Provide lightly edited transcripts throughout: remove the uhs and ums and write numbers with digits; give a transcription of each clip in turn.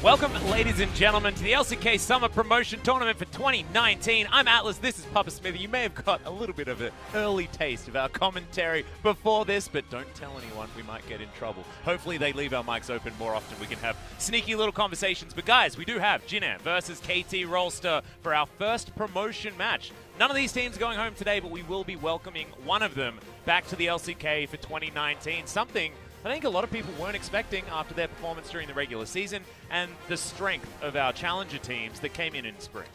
Welcome, ladies and gentlemen, to the LCK Summer Promotion Tournament for 2019. I'm Atlas, this is Papa Smithy. You may have got a little bit of an early taste of our commentary before this, but don't tell anyone, we might get in trouble. Hopefully they leave our mics open more often. We can have sneaky little conversations. But guys, we do have Jin Air versus KT Rolster for our first promotion match. None of these teams going home today, but we will be welcoming one of them back to the LCK for 2019. Something I think a lot of people weren't expecting after their performance during the regular season and the strength of our challenger teams that came in spring.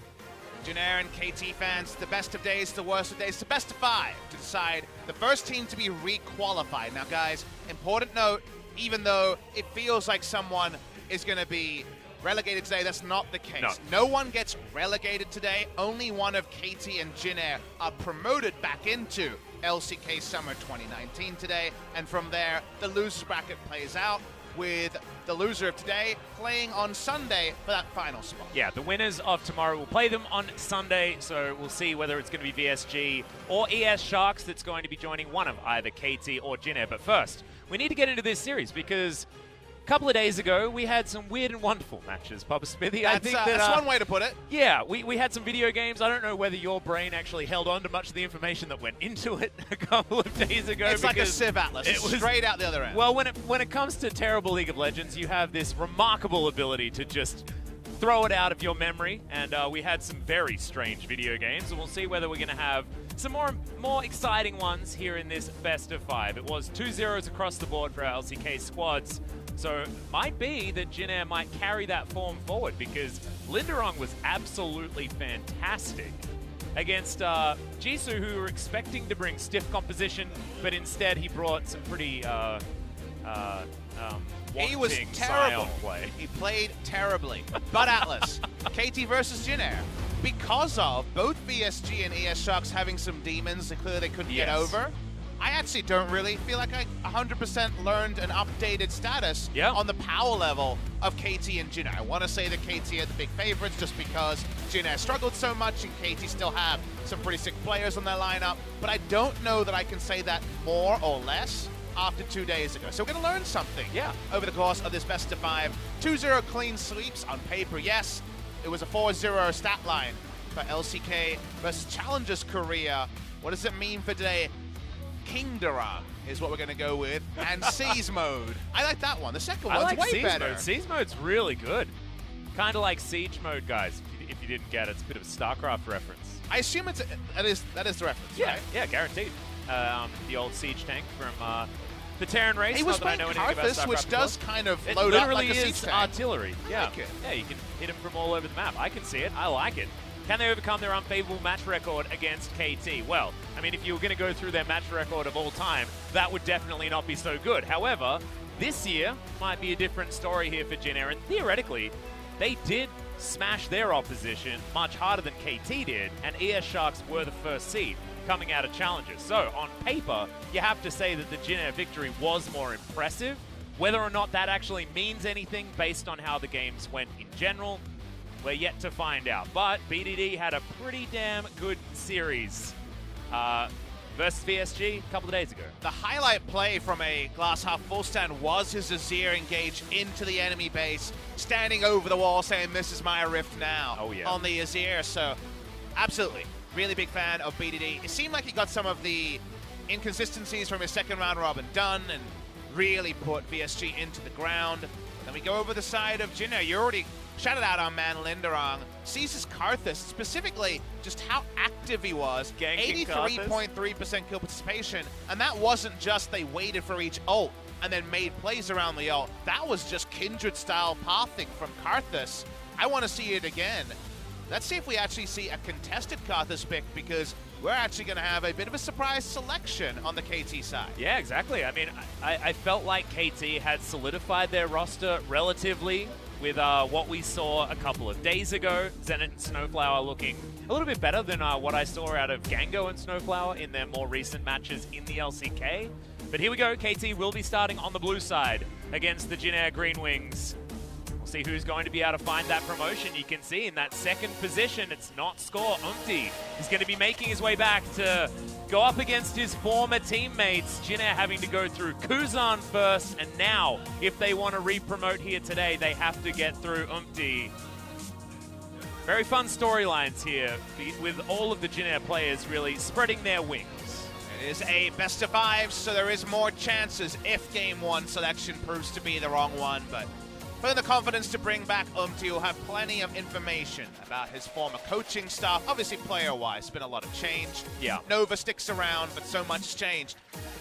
Jin Air and KT fans, the best of days, the worst of days, the best of 5 to decide the first team to be re-qualified. Now guys, important note, even though it feels like someone is going to be relegated today, that's not the case. No one gets relegated today. Only one of KT and Jin Air are promoted back into LCK Summer 2019 today, and from there, the losers bracket plays out with the loser of today playing on Sunday for that final spot. Yeah, the winners of tomorrow will play them on Sunday, so we'll see whether it's going to be VSG or ES Sharks that's going to be joining one of either KT or Jin Air. But first, we need to get into this series because a couple of days ago, we had some weird and wonderful matches, Papa Smithy. I think that's one way to put it. Yeah, we had some video games. I don't know whether your brain actually held on to much of the information that went into it a couple of days ago. It's like a Civ Atlas. It was straight out the other end. Well, when it comes to terrible League of Legends, you have this remarkable ability to just throw it out of your memory, and we had some very strange video games, and we'll see whether we're going to have some more exciting ones here in this best of 5. It was 2-0s across the board for our LCK squads. So it might be that Jin Air might carry that form forward because Lindarang was absolutely fantastic against Jisoo, who were expecting to bring stiff composition, but instead he brought some pretty he was terrible. Play. He played terribly. But Atlas, KT versus Jin Air, because of both VSG and ES Sharks having some demons that clearly they couldn't get over, I actually don't really feel like I 100% learned an updated status on the power level of KT and Jin Air. I want to say that KT are the big favorites just because Jin Air struggled so much and KT still have some pretty sick players on their lineup, but I don't know that I can say that more or less after 2 days ago. So we're going to learn something over the course of this best of 5. 2-0 clean sweeps on paper, yes. It was a 4-0 stat line for LCK versus Challengers Korea. What does it mean for today? Lindarang is what we're going to go with, and Siege Mode. I like that one. The second one's way better. Siege Mode's really good. Kind of like Siege Mode, guys. If you didn't get it, it's a bit of a StarCraft reference. I assume that is the reference, right? Yeah, guaranteed. The old Siege tank from the Terran race. He was playing Karthus, which does kind of load up like a Siege tank. Artillery. Yeah. Like Yeah, you can hit him from all over the map. I can see it. I like it. Can they overcome their unfavorable match record against KT? Well, I mean, if you were going to go through their match record of all time, that would definitely not be so good. However, this year might be a different story here for Jin Air, and theoretically, they did smash their opposition much harder than KT did, and ES Sharks were the first seed coming out of Challengers. So, on paper, you have to say that the Jin Air victory was more impressive. Whether or not that actually means anything based on how the games went in general, we're yet to find out. But BDD had a pretty damn good series versus VSG a couple of days ago. The highlight play from a glass half full stand was his Azir engage into the enemy base, standing over the wall saying, "This is my rift now," on the Azir. So absolutely, really big fan of BDD. It seemed like he got some of the inconsistencies from his second round robin done and really put VSG into the ground. Then we go over the side of Jin Air. You already shouted out our man Lindarang. Sees his Karthus, specifically just how active he was. 83.3% kill participation. And that wasn't just they waited for each ult and then made plays around the ult. That was just Kindred-style pathing from Karthus. I want to see it again. Let's see if we actually see a contested Karthus pick, because we're actually going to have a bit of a surprise selection on the KT side. Yeah, exactly. I mean, I felt like KT had solidified their roster relatively with what we saw a couple of days ago. Zenit and SnowFlower looking a little bit better than what I saw out of Gango and SnowFlower in their more recent matches in the LCK. But here we go. KT will be starting on the blue side against the Jin Air Greenwings. We'll see who's going to be able to find that promotion. You can see in that second position, it's not Score. Umti is going to be making his way back to go up against his former teammates. Jin Air having to go through Kuzan first, and now, if they want to re-promote here today, they have to get through Umti. Very fun storylines here, with all of the Jin Air players really spreading their wings. It is a best of 5, so there is more chances if Game 1 selection proves to be the wrong one, but for the confidence to bring back Umti, will have plenty of information about his former coaching staff. Obviously, player-wise, been a lot of change. Yeah. Nova sticks around, but so much has changed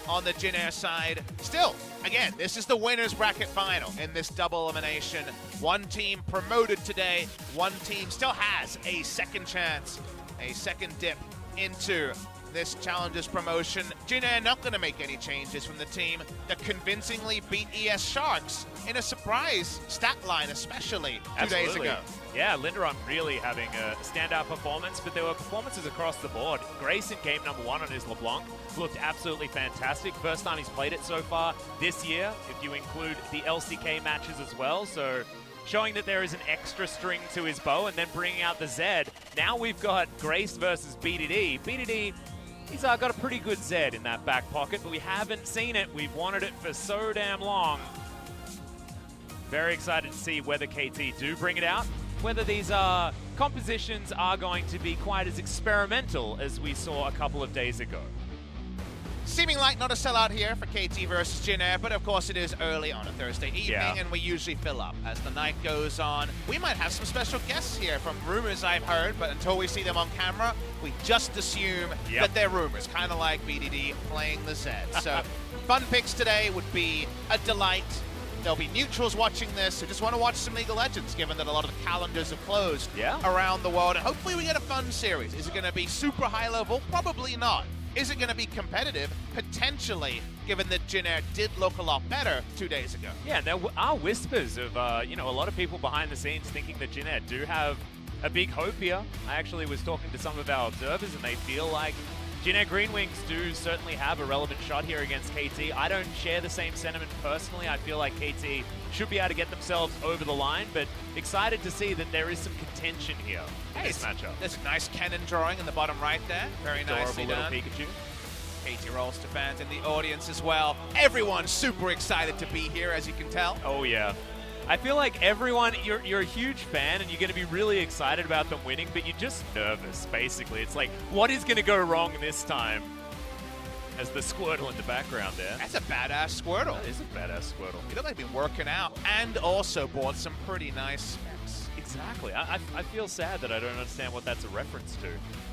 on the Jin Air side. Still, again, this is the winner's bracket final in this double elimination. One team promoted today. One team still has a second chance, a second dip into this Challengers promotion. Jin Air not going to make any changes from the team that convincingly beat ES Sharks in a surprise stat line, especially 2 days ago. Yeah, Lindarang really having a standout performance, but there were performances across the board. Grace in game number 1 on his LeBlanc looked absolutely fantastic. First time he's played it so far this year, if you include the LCK matches as well. So showing that there is an extra string to his bow, and then bringing out the Zed. Now we've got Grace versus BDD. BDD, he's got a pretty good Zed in that back pocket, but we haven't seen it. We've wanted it for so damn long. Very excited to see whether KT do bring it out, whether these compositions are going to be quite as experimental as we saw a couple of days ago. Seeming like not a sellout here for KT versus Jin Air, but of course it is early on a Thursday evening, and we usually fill up as the night goes on. We might have some special guests here from rumors I've heard, but until we see them on camera, we just assume that they're rumors, kind of like BDD playing the Zed. So fun picks today would be a delight. There'll be neutrals watching this who just want to watch some League of Legends, given that a lot of the calendars have closed around the world. And hopefully we get a fun series. Is it going to be super high level? Probably not. Is it going to be competitive? Potentially, given that Jin Air did look a lot better 2 days ago. Yeah, and there are whispers of, you know, a lot of people behind the scenes thinking that Jin Air do have a big hope here. I actually was talking to some of our observers, and they feel like Jin Air Greenwings do certainly have a relevant shot here against KT. I don't share the same sentiment personally. I feel like KT should be able to get themselves over the line, but excited to see that there is some contention here in this matchup. There's a nice Kellin drawing in the bottom right there. Very nicely done. Pikachu. KT Rolster fans in the audience as well. Everyone's super excited to be here, as you can tell. Oh, yeah. I feel like everyone, you're a huge fan and you're going to be really excited about them winning, but you're just nervous, basically. It's like, what is going to go wrong this time? As the Squirtle in the background there. That's a badass Squirtle. That is a badass Squirtle. You know, they've been working out and also bought some pretty nice specs. Exactly. I feel sad that I don't understand what that's a reference to.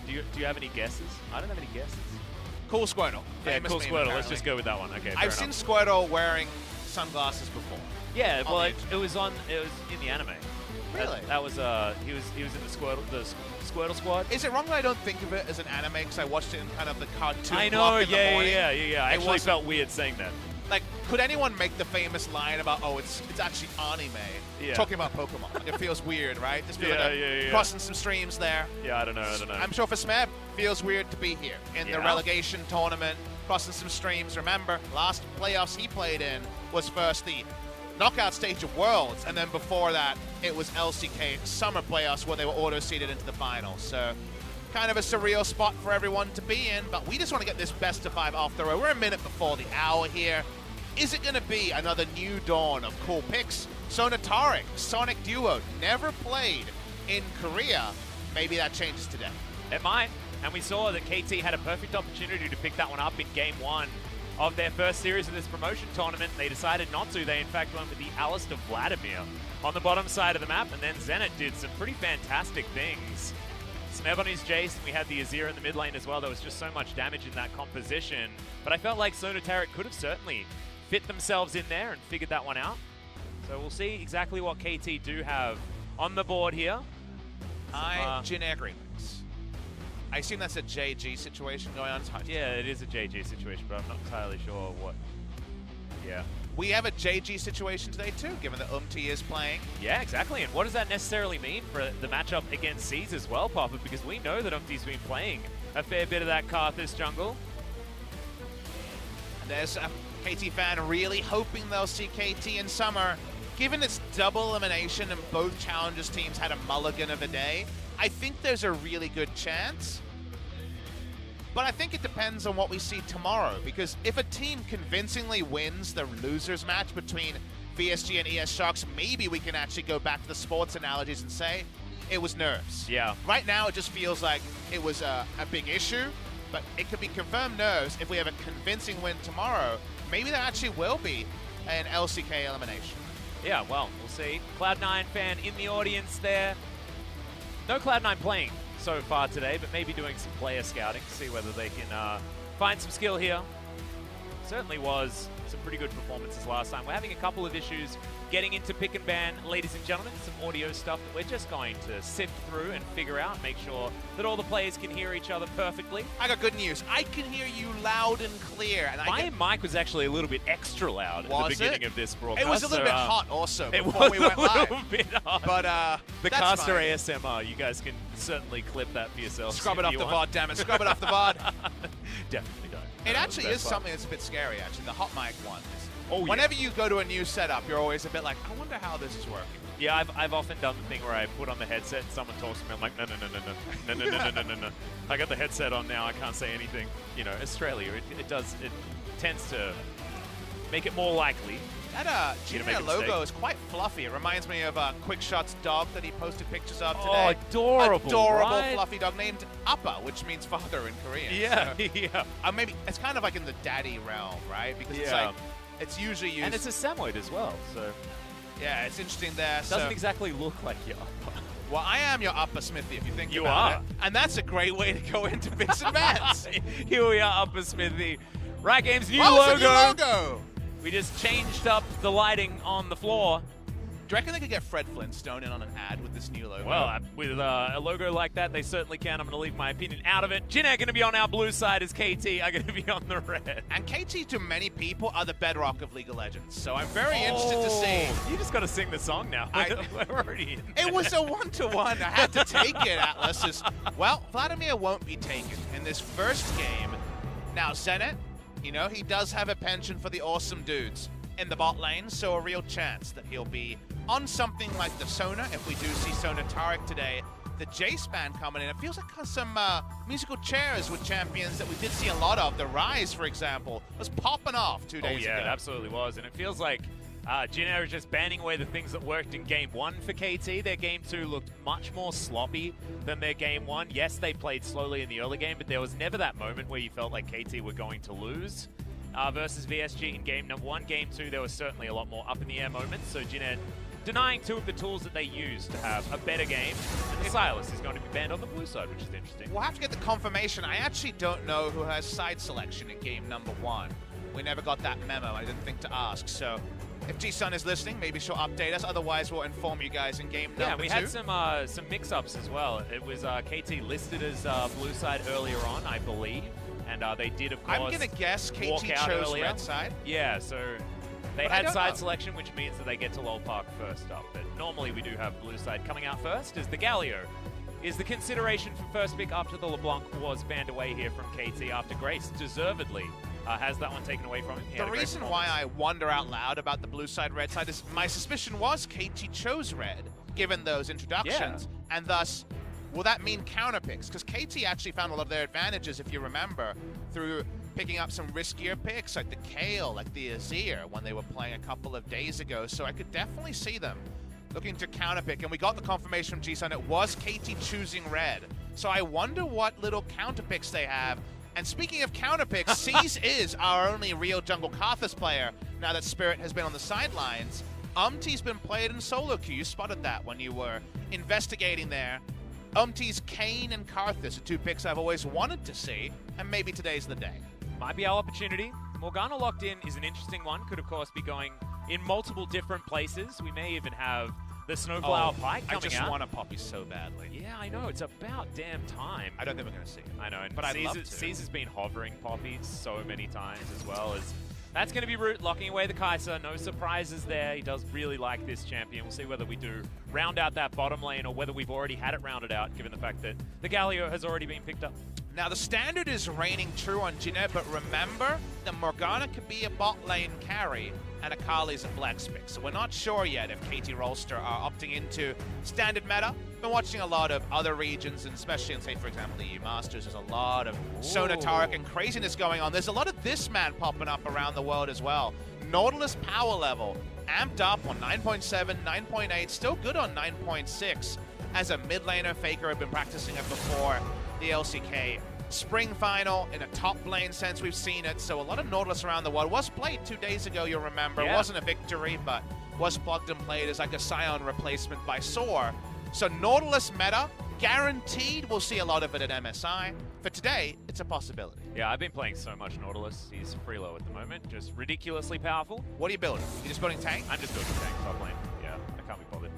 Do you have any guesses? I don't have any guesses. Cool Squirtle. Yeah, cool Squirtle. Apparently. Let's just go with that one. Okay. I've seen Squirtle wearing sunglasses before. Yeah, well, it was in the anime. Really? That was he was in the Squirtle Squad. Is it wrong that I don't think of it as an anime because I watched it in kind of the cartoon? I know, yeah. I actually felt weird saying that. Like, could anyone make the famous line about, oh, it's actually anime? Yeah. Talking about Pokemon. Like, it feels weird, right? Just yeah. Crossing some streams there. Yeah, I don't know. I'm sure for Smeb, feels weird to be here in the relegation tournament, crossing some streams. Remember, last playoffs he played in was first the knockout stage of Worlds, and then before that, it was LCK Summer Playoffs where they were auto-seeded into the finals. So, kind of a surreal spot for everyone to be in, but we just want to get this best of 5 off the road. We're a minute before the hour here. Is it going to be another new dawn of cool picks? Sonataric, Sonic Duo, never played in Korea. Maybe that changes today. It might, and we saw that KT had a perfect opportunity to pick that one up in Game 1 of their first series of this promotion tournament. They decided not to. They, in fact, went with the Alistair Vladimir on the bottom side of the map, and then Zenit did some pretty fantastic things. Smeb on his Jace, and we had the Azir in the mid lane as well. There was just so much damage in that composition, but I felt like Sonataric could have certainly fit themselves in there and figured that one out. So we'll see exactly what KT do have on the board here. Jin Air Greenwings. I assume that's a JG situation going on. Yeah, it is a JG situation, but I'm not entirely sure what. Yeah. We have a JG situation today too, given that Umti is playing. Yeah, exactly. And what does that necessarily mean for the matchup against C's as well, Papa? Because we know that Umti's been playing a fair bit of that Karthus jungle. And there's a KT fan really hoping they'll see KT in summer given it's double elimination and both challengers teams had a mulligan of a day, I think there's a really good chance. But I think it depends on what we see tomorrow, because if a team convincingly wins the losers match between VSG and ES Sharks, maybe we can actually go back to the sports analogies and say it was nerves. Yeah. Right now it just feels like it was a big issue, but it could be confirmed nerves. If we have a convincing win tomorrow, maybe there actually will be an LCK elimination. Yeah, well, we'll see. Cloud9 fan in the audience there. No Cloud9 playing so far today, but maybe doing some player scouting, see whether they can find some skill here. Certainly was some pretty good performances last time. We're having a couple of issues getting into pick and ban, ladies and gentlemen. Some audio stuff that we're just going to sift through and figure out, make sure that all the players can hear each other perfectly. I got good news. I can hear you loud and clear. And my mic was actually a little bit extra loud at the beginning of this broadcast. It was a little bit hot also before it was we went live. a little bit hot. But the caster ASMR, you guys can certainly clip that for yourselves. Scrub it off the VOD, damn it. Scrub it off the VOD. Definitely don't. It actually is something that's a bit scary, actually, the hot mic one. Oh, yeah. Whenever you go to a new setup, you're always a bit like, I wonder how this is working. Yeah, I've often done the thing where I put on the headset and someone talks to me, I'm like, no. I got the headset on now, I can't say anything. You know, Australia, it tends to make it more likely. That Jin Air logo is quite fluffy. It reminds me of Quickshot's dog that he posted pictures of today. Oh, adorable. Adorable, right? fluffy dog named Appa, which means father in Korean. Yeah, so, yeah. Maybe it's kind of like in the daddy realm, right? Because it's like, it's usually used. And it's a Samoyed as well, so. Yeah, it's interesting there. Doesn't exactly look like your Appa. Well, I am your Appa Smithy, if you think you about are. it. And that's a great way to go into picks and bans. Here we are, Appa Smithy. Riot Games' new logo. logo. New logo. We just changed up the lighting on the floor. Do you reckon they could get Fred Flintstone in on an ad with this new logo? Well, with a logo like that, they certainly can. I'm going to leave my opinion out of it. Jin Air going to be on our blue side as KT are going to be on the red. And KT, to many people, are the bedrock of League of Legends. So I'm very interested to see. You just got to sing the song now. We're already in there. It was a one-to-one. I had to take it, Atlas. Well, Vladimir won't be taken in this first game. Now, Zenit, you know, he does have a penchant for the awesome dudes in the bot lane, so a real chance that he'll be on something like the Sona, if we do see Sona Taric today. The J-Span coming in. It feels like some musical chairs with champions that we did see a lot of. The Rise, for example, was popping off 2 days ago. Oh yeah, it absolutely was. And it feels like Jin Air is just banning away the things that worked in Game 1 for KT. Their Game 2 looked much more sloppy than their Game 1. Yes, they played slowly in the early game, but there was never that moment where you felt like KT were going to lose versus VSG in Game 1. Game 2, there was certainly a lot more up-in-the-air moments, so Jin Air denying two of the tools that they use to have a better game. And the Silas is going to be banned on the blue side, which is interesting. We'll have to get the confirmation. I actually don't know who has side selection in Game 1. We never got that memo. I didn't think to ask, so if G-Sun is listening, maybe she'll update us. Otherwise, we'll inform you guys in Game 2. Yeah, we had some mix-ups as well. It was KT listed as blue side earlier on, I believe. And they did, of course, I'm going to guess KT chose red side. Yeah, so they had side selection, which means that they get to Lowell Park first up. But normally we do have blue side coming out first, as the Galio is the consideration for first pick after the LeBlanc was banned away here from KT after Grace deservedly has that one taken away from him. The reason why I wonder out loud about the blue side, red side is my suspicion was KT chose red, given those introductions, and thus, will that mean counter picks? Because KT actually found a lot of their advantages, if you remember, through picking up some riskier picks like the Kale, like the Azir, when they were playing a couple of days ago. So I could definitely see them looking to counterpick, and we got the confirmation from G-Sun. It was KT choosing red. So I wonder what little counterpicks they have. And speaking of counterpicks, C's is our only real jungle Karthus player now that Spirit has been on the sidelines. Umti's been played in solo queue. You spotted that when you were investigating there. Umti's Kane and Karthus are two picks I've always wanted to see, and maybe today's the day. Might be our opportunity. Morgana locked in is an interesting one. Could, of course, be going in multiple different places. We may even have the SnowFlower Pike coming out. I just want a Poppy so badly. Yeah, I know. It's about damn time. I don't think we're going to see it. I know. And but I'd love to. Caesar's been hovering Poppy so many times as well. As that's going to be Root locking away the Kai'Sa. No surprises there. He does really like this champion. We'll see whether we do round out that bottom lane or whether we've already had it rounded out, given the fact that the Galio has already been picked up. Now, the standard is reigning true on Jin Air, but remember that Morgana could be a bot lane carry and Akali's a flex pick. So we're not sure yet if KT Rolster are opting into standard meta. Been watching a lot of other regions, and especially in, say, for example, the EU Masters, there's a lot of Sonatarek and craziness going on. There's a lot of this man popping up around the world as well. Nautilus power level amped up on 9.7, 9.8, still good on 9.6. As a mid laner, FLICKR had been practicing it before the LCK Spring Final. In a top lane sense, we've seen it. So a lot of Nautilus around the world. Was played 2 days ago, you'll remember. Yeah. Wasn't a victory, but was plugged and played as like a Scion replacement by Soar. So Nautilus meta, guaranteed we'll see a lot of it at MSI. For today, it's a possibility. Yeah, I've been playing so much Nautilus. He's free low at the moment, just ridiculously powerful. What are you building? You just building tank? I'm just building tank top lane. Yeah, I can't be bothered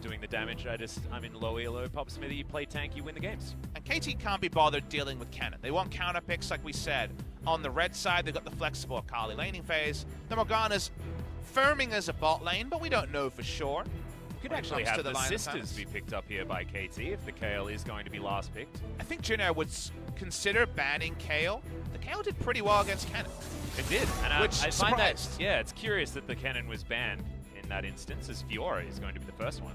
doing the damage. I'm in low elo, pop smithy, you play tank, you win the games. And KT can't be bothered dealing with Cannon. They want counter picks, like we said. On the red side, they've got the flexible Akali laning phase. The Morgana's firming as a bot lane, but we don't know for sure. Could actually have the sisters be picked up here by KT if the Kale is going to be last picked. I think Jin Air would consider banning Kale. The Kale did pretty well against Cannon. It did, and which I find that, surprised. yeah, it's curious that the Cannon was banned in that instance, as Fiora is going to be the first one.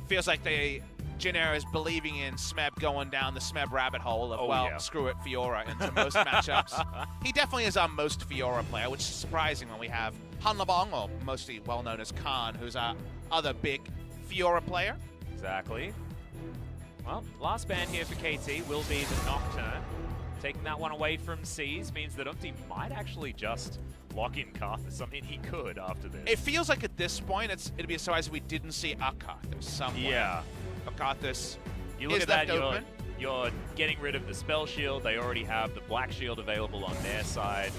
Feels like Jin Air is believing in Smeb going down the Smeb rabbit hole of, screw it, Fiora into most matchups. He definitely is our most Fiora player, which is surprising when we have Han Labong, or mostly well known as Khan, who's our other big Fiora player. Exactly. Well, last ban here for KT will be the Nocturne. Taking that one away from C's means that Umti might actually just lock in Karthus. I mean, he could after this. It feels like at this point, it'd be a surprise if we didn't see a Karthus somewhere. Yeah. A Karthus you look is at that, open. You're getting rid of the spell shield. They already have the black shield available on their side.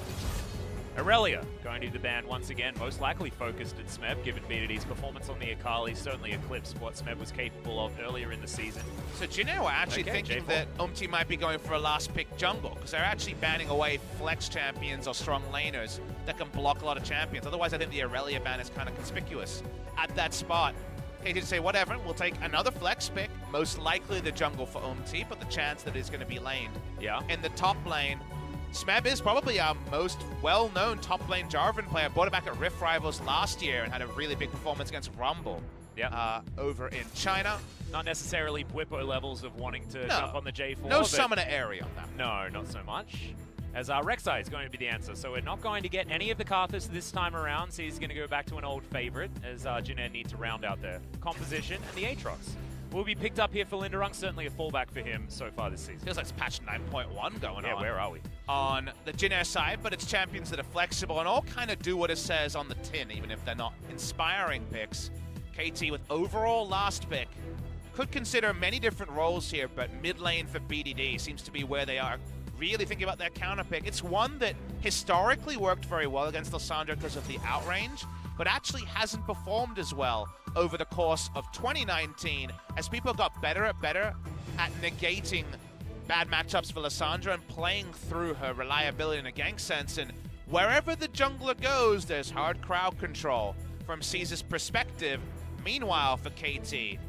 Aurelia going to the ban once again, most likely focused at Smeb, given BDD's performance on the Akali certainly eclipsed what Smeb was capable of earlier in the season. So Jin Air were actually thinking that Umti might be going for a last pick jungle, because they're actually banning away flex champions or strong laners that can block a lot of champions. Otherwise, I think the Aurelia ban is kind of conspicuous at that spot. KT to say, whatever, we'll take another flex pick, most likely the jungle for Umti, but the chance that it's going to be laned. Yeah. In the top lane, Smeb is probably our most well-known top lane Jarvan player. Brought it back at Rift Rivals last year and had a really big performance against Rumble over in China. Not necessarily Bwipo levels of wanting to jump on the J4. No summoner area on that. No, not so much. As Rek'Sai is going to be the answer. So we're not going to get any of the Karthus this time around. So he's going to go back to an old favorite as Jin Air need to round out their composition. And the Aatrox will be picked up here for Lindarang. Certainly a fallback for him so far this season. Feels like it's patch 9.1 going on. Yeah, where are we? On the Jin Air side, but it's champions that are flexible and all kind of do what it says on the tin, even if they're not inspiring picks. KT with overall last pick. Could consider many different roles here, but mid lane for BDD seems to be where they are really thinking about their counter pick. It's one that historically worked very well against Lissandra because of the outrange, but actually hasn't performed as well over the course of 2019 as people got better at negating bad matchups for Lissandra and playing through her reliability in a gank sense. And wherever the jungler goes, there's hard crowd control from Caesar's perspective. Meanwhile, for KT,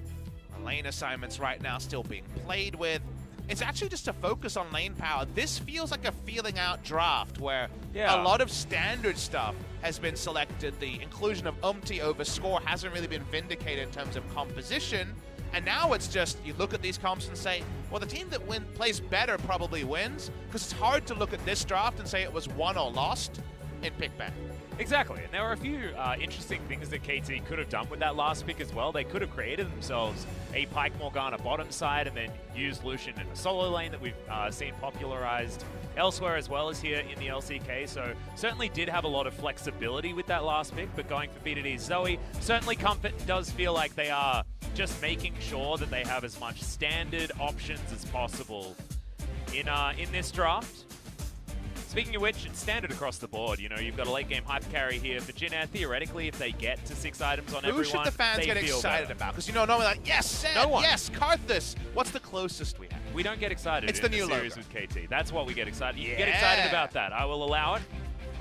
lane assignments right now still being played with. It's actually just a focus on lane power. This feels like a feeling out draft where a lot of standard stuff has been selected. The inclusion of Umti over score hasn't really been vindicated in terms of composition. And now it's just, you look at these comps and say, well, the team that plays better probably wins, because it's hard to look at this draft and say it was won or lost in pick ban. Exactly, and there were a few interesting things that KT could have done with that last pick as well. They could have created themselves a Pyke Morgana bottom side and then used Lucian in a solo lane that we've seen popularized elsewhere as well as here in the LCK. So certainly did have a lot of flexibility with that last pick, but going for BDD's Zoe, certainly Comfort does feel like they are just making sure that they have as much standard options as possible in this draft. Speaking of which, it's standard across the board. You know, you've got a late game hyper carry here for Jin Air. Theoretically, if they get to 6 items on everyone, who should the fans get excited about? Because, you know, normally like, yes, Sand, yes, Karthus. What's the closest we have? We don't get excited it's in the new series logo. with KT. That's what we get excited. You can get excited about that. I will allow it.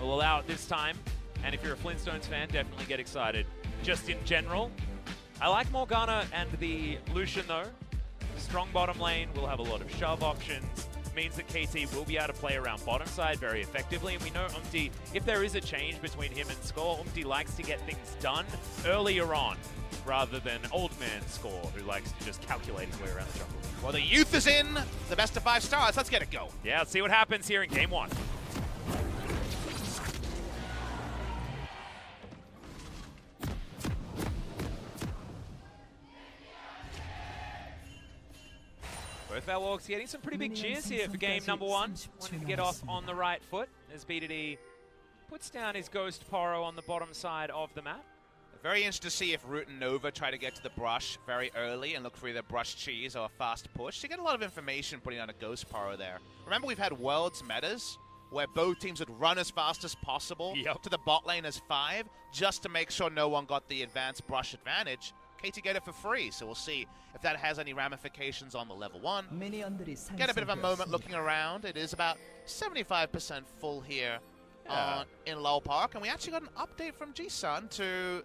We'll allow it this time. And if you're a Flintstones fan, definitely get excited. Just in general, I like Morgana and the Lucian, though. Strong bottom lane. We'll have a lot of shove options. means that KT will be able to play around bottom side very effectively. And we know Umti, if there is a change between him and Score, Umti likes to get things done earlier on, rather than old man Score, who likes to just calculate his way around the jungle. Well, the youth is in, the best of 5 stars. Let's get it go. Yeah, let's see what happens here in game 1. Both our Wargs getting some pretty big cheers here for game number 1. Wanting to get off on the right foot as BDD puts down his Ghost Poro on the bottom side of the map. Very interested to see if Root and Nova try to get to the brush very early and look for either brush cheese or a fast push. You get a lot of information putting on a Ghost Poro there. Remember, we've had Worlds metas where both teams would run as fast as possible to the bot lane as 5 just to make sure no one got the advanced brush advantage. KT get it for free, so we'll see if that has any ramifications on the level 1. Get a bit of a moment looking around. It is about 75% full here in Lowell Park, and we actually got an update from G-Sun to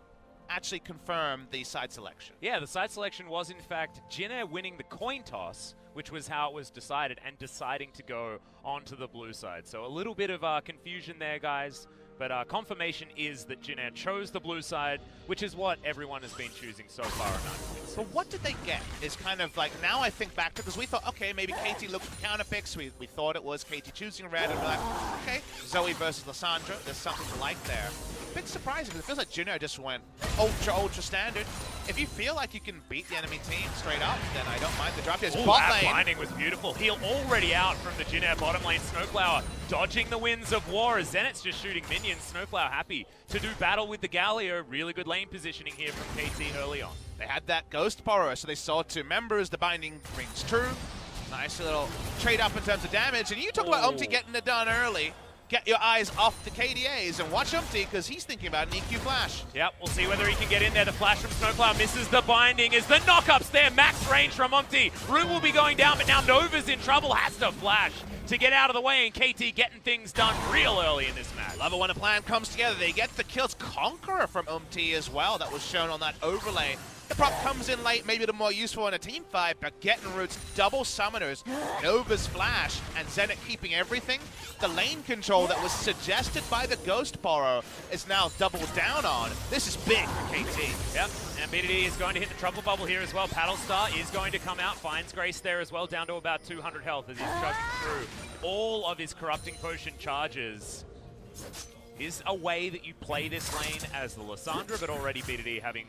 actually confirm the side selection. Yeah, the side selection was in fact Jin Air winning the coin toss, which was how it was decided, and deciding to go onto the blue side. So a little bit of confusion there, guys. But confirmation is that Jin Air chose the blue side, which is what everyone has been choosing so far on 9 points. But what did they get is kind of like, now I think back to, because we thought, okay, maybe KT looked for counter picks. We thought it was KT choosing red, and we're like, okay, Zoe versus Lissandra, there's something to like there. A bit surprising, because it feels like Jin Air just went ultra standard. If you feel like you can beat the enemy team straight up, then I don't mind the drop. His bot lane. Binding was beautiful. Heal already out from the Jin Air bottom lane. SnowFlower dodging the winds of war as Zenit's just shooting minions. SnowFlower happy to do battle with the Galio. Really good lane positioning here from KT early on. They had that Ghost Poro, so they saw 2 members. The binding rings true. Nice little trade up in terms of damage. And you talk about Umti getting it done early. Get your eyes off the KDAs and watch Umti, because he's thinking about an EQ flash. Yep, we'll see whether he can get in there. The flash from SnowFlower misses the binding as the knockups there. Max range from Umti. Root will be going down, but now Nova's in trouble. Has to flash to get out of the way, and KT getting things done real early in this match. Love it when a plan comes together. They get the kills. Conqueror from Umti as well. That was shown on that overlay. The prop comes in late, maybe a little more useful in a team fight, but getting Root's double summoners, Nova's flash, and Zenit keeping everything. The lane control that was suggested by the Ghost Poro is now doubled down on. This is big for KT. Yep, and BDD is going to hit the trouble bubble here as well. Paddlestar is going to come out, finds Grace there as well, down to about 200 health as he's chugging through all of his corrupting potion charges. Is a way that you play this lane as the Lissandra, but already BDD having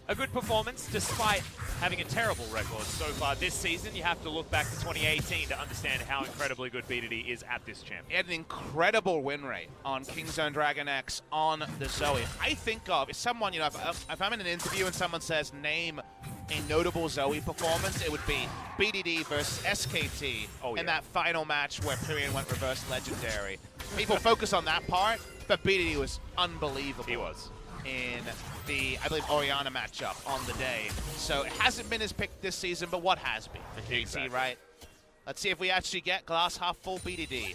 a good performance despite having a terrible record so far this season. You have to look back to 2018 to understand how incredibly good BDD is at this champion. He had an incredible win rate on Kingzone Dragon X on the Zoe. I think of, if someone, you know, if I'm in an interview and someone says name a notable Zoe performance, it would be BDD versus SKT in that final match where Pyrion went reverse legendary. People focus on that part, but BDD was unbelievable. He was. In the, I believe, Orianna matchup on the day. So it hasn't been his pick this season, but what has been for KT, right? Let's see if we actually get glass half full BDD.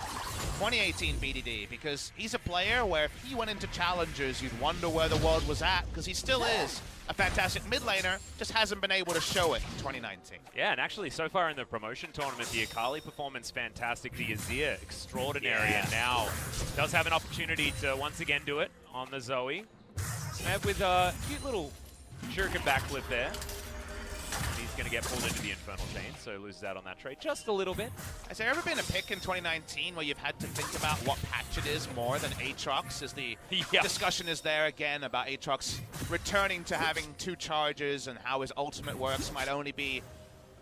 2018 BDD, because he's a player where if he went into challengers, you'd wonder where the world was at, because he still is a fantastic mid laner, just hasn't been able to show it in 2019. Yeah, and actually so far in the promotion tournament, the Akali performance fantastic, the Azir extraordinary, and now does have an opportunity to once again do it on the Zoe. Smeb with a cute little shuriken backflip there. He's going to get pulled into the Infernal Chain, so loses out on that trade just a little bit. Has there ever been a pick in 2019 where you've had to think about what patch it is more than Aatrox? As the discussion is there again about Aatrox returning to having 2 charges and how his ultimate works might only be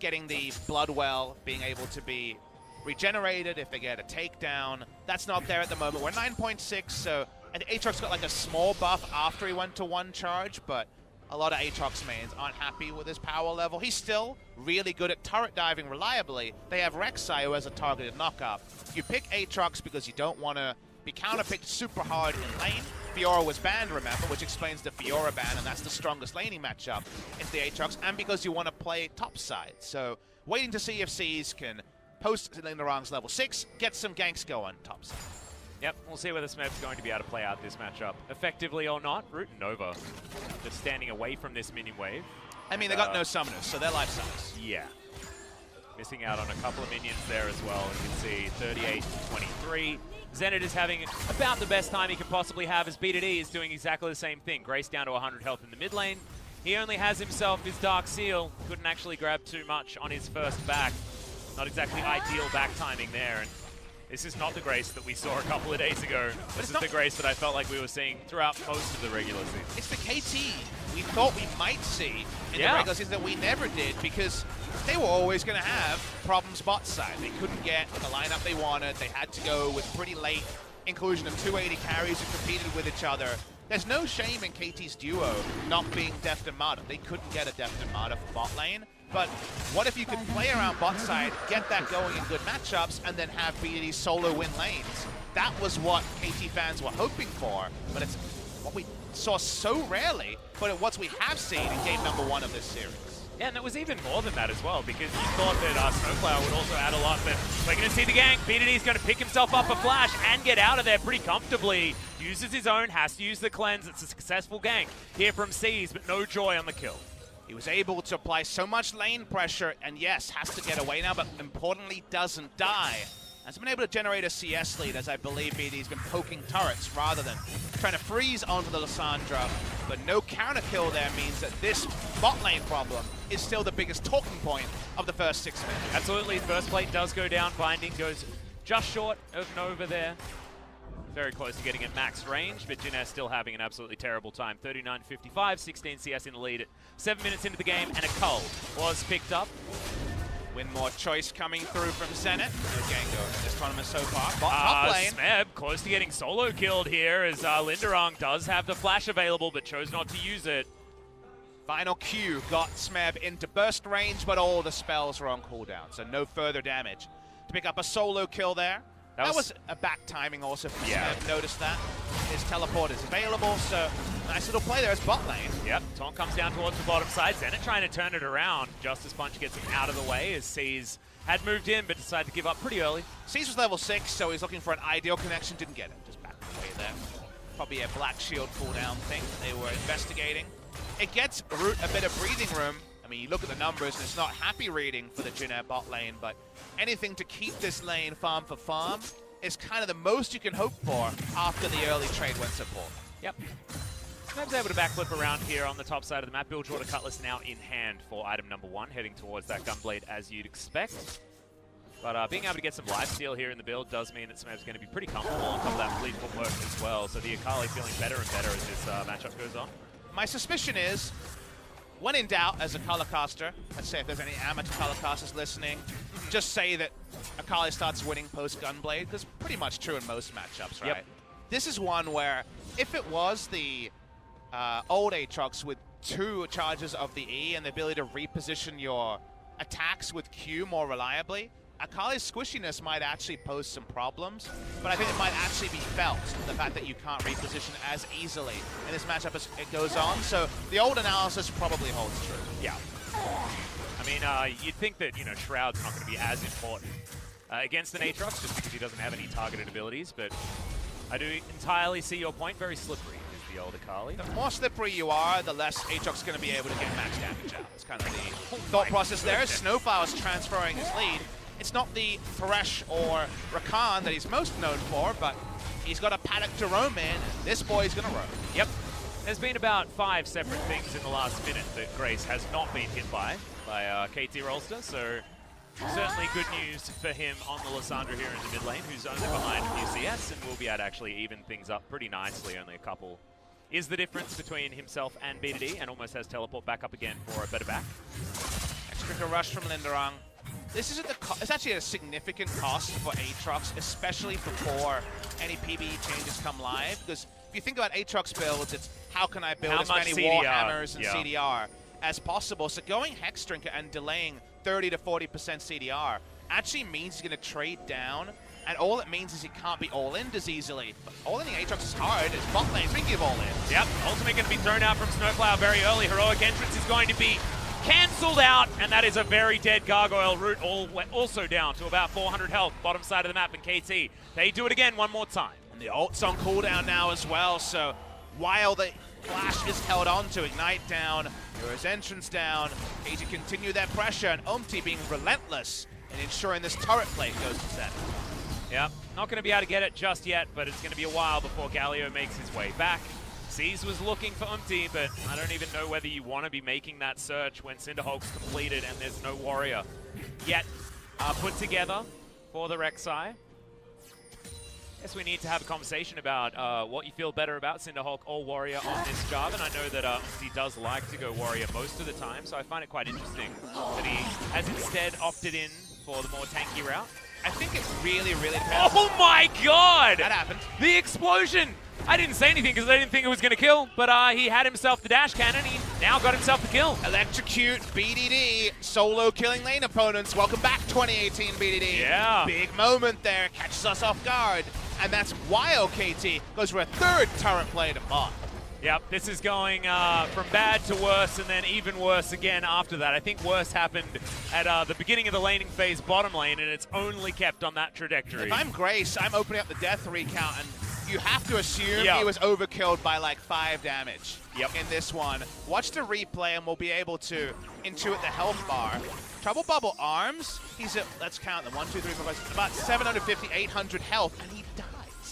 getting the Blood Well, being able to be regenerated if they get a takedown. That's not there at the moment. We're 9.6, so and Aatrox got like a small buff after he went to 1 charge, but a lot of Aatrox mains aren't happy with his power level. He's still really good at turret diving reliably. They have Rek'Sai who has a targeted knockup. You pick Aatrox because you don't want to be counterpicked super hard in lane. Fiora was banned, remember, which explains the Fiora ban, and that's the strongest laning matchup into the Aatrox, and because you want to play topside. So waiting to see if C's can post Lindarang's level 6, get some ganks going topside. Yep, we'll see whether Smeb's going to be able to play out this matchup effectively or not. Root and Nova just standing away from this minion wave. I mean, they got no summoners, so their life sucks. Yeah. Missing out on a couple of minions there as well. You can see 38-23. Zenit is having about the best time he can possibly have, as BDD is doing exactly the same thing. Grace down to 100 health in the mid lane. He only has himself his Dark Seal. Couldn't actually grab too much on his first back. Not exactly ideal back timing there. And this is not the Grace that we saw a couple of days ago. This is the Grace that I felt like we were seeing throughout most of the regular season. It's the KT we thought we might see in the regular season that we never did, because they were always going to have problems bot side. They couldn't get the lineup they wanted. They had to go with pretty late inclusion of 280 carries who competed with each other. There's no shame in KT's duo not being Deft and Mada. They couldn't get a Deft and Mada for bot lane. But what if you could play around bot side, get that going in good matchups, and then have BDD solo win lanes? That was what KT fans were hoping for, but it's what we saw so rarely, but it's what we have seen in game number 1 of this series. Yeah, and it was even more than that as well, because you thought that SnowFlower would also add a lot, but we're going to see the gank. BDD's going to pick himself up a flash and get out of there pretty comfortably. Uses his own, has to use the cleanse. It's a successful gank here from C's, but no joy on the kill. He was able to apply so much lane pressure, and yes, has to get away now, but importantly doesn't die. Has been able to generate a CS lead, as I believe BD's been poking turrets rather than trying to freeze onto the Lissandra. But no counter kill there means that this bot lane problem is still the biggest talking point of the first 6 minutes. Absolutely, first plate does go down. Binding goes just short of Nova there. Very close to getting at max range, but Jin Air still having an absolutely terrible time. 39-55, 16 CS in the lead at 7 minutes into the game, and a cull was picked up. Win more choice coming through from Zenit. No Gango in this tournament so far. Top lane. Smeb close to getting solo killed here, as Lindarang does have the flash available, but chose not to use it. Final Q got Smeb into burst range, but all the spells were on cooldown, so no further damage. To pick up a solo kill there. That was a back timing also for Smeb. Noticed that. His teleport is available, so nice little play there as bot lane. Yep, Taunt comes down towards the bottom side. Zenit trying to turn it around. Justice Punch gets him out of the way as C's had moved in, but decided to give up pretty early. C's was level 6, so he's looking for an ideal connection. Didn't get it. Just backed away there. Probably a Black Shield cooldown thing they were investigating. It gets Root a bit of breathing room. I mean, you look at the numbers, and it's not happy reading for the Jin Air bot lane, but anything to keep this lane farm for farm is kind of the most you can hope for after the early trade went support. Yep. Smeb's able to backflip around here on the top side of the map. Bilgewater Cutlass now in hand for item number 1, heading towards that Gunblade as you'd expect. But being able to get some lifesteal here in the build does mean that Smeb's going to be pretty comfortable on top of that fleet footwork as well. So the Akali feeling better and better as this matchup goes on. My suspicion is, when in doubt as a color caster, let's say if there's any amateur color casters listening, just say that Akali starts winning post Gunblade, because pretty much true in most matchups, right? Yep. This is one where, if it was the old Aatrox with 2 charges of the E and the ability to reposition your attacks with Q more reliably, Akali's squishiness might actually pose some problems, but I think it might actually be felt, the fact that you can't reposition as easily in this matchup as it goes on. So the old analysis probably holds true. Yeah. I mean, you'd think that, you know, Shroud's not going to be as important against an Aatrox just because he doesn't have any targeted abilities, but I do entirely see your point. Very slippery is the old Akali. The more slippery you are, the less Aatrox is going to be able to get max damage out. It's kind of the thought process there. SnowFlower is transferring his lead. It's not the Thresh or Rakan that he's most known for, but he's got a paddock to roam in, and this boy's going to roam. Yep. There's been about 5 separate things in the last minute that Grace has not been hit by KT Rolster, so certainly good news for him on the Lissandra here in the mid lane, who's only behind UCS and will be able to actually even things up pretty nicely. Only a couple is the difference between himself and BDD, and almost has teleport back up again for a better back. Extra rush from Lindarang. This isn't it's actually a significant cost for Aatrox, especially before any PBE changes come live, because if you think about Aatrox builds, it's how can I build as many Warhammers and CDR as possible. So going Hex Drinker and delaying 30 to 40% CDR actually means he's going to trade down, and all it means is he can't be all-in as easily. But all-in Aatrox is hard. It's bot lane. Speaking of all-in. Yep, ultimate going to be thrown out from SnowFlower very early. Heroic Entrance is going to be cancelled out, and that is a very dead Gargoyle. Root also down to about 400 health, bottom side of the map, and KT. They do it again one more time. And the ult's on cooldown now as well, so while the Flash is held on to. Ignite down, Hero's Entrance down. KT continue their pressure, and Umti being relentless in ensuring this turret plate goes to Zenit. Yep, not going to be able to get it just yet, but it's going to be a while before Galio makes his way back. C's was looking for Umti, but I don't even know whether you want to be making that search when Cinderhulk's completed and there's no warrior yet put together for the Rek'Sai. Guess we need to have a conversation about what you feel better about, Cinderhulk or warrior on this job, and I know that Umti does like to go warrior most of the time, so I find it quite interesting that he has instead opted in for the more tanky route. I think it really, really depends. Oh my god! That happened. The explosion! I didn't say anything because I didn't think it was going to kill, but he had himself the dash cannon. He now got himself the kill. Electrocute, BDD, solo killing lane opponents. Welcome back, 2018 BDD. Yeah. Big moment there, catches us off guard. And that's why KT goes for a third turret play to bot. Yep, this is going from bad to worse, and then even worse again after that. I think worse happened at the beginning of the laning phase bottom lane, and it's only kept on that trajectory. If I'm Grace, I'm opening up the death recount, and you have to assume he was overkilled by like 5 damage in this one. Watch the replay, and we'll be able to intuit the health bar. Trouble Bubble Arms, he's at, let's count them, 1, 2, 3, 4, 5, about 750, 800 health, and he dies.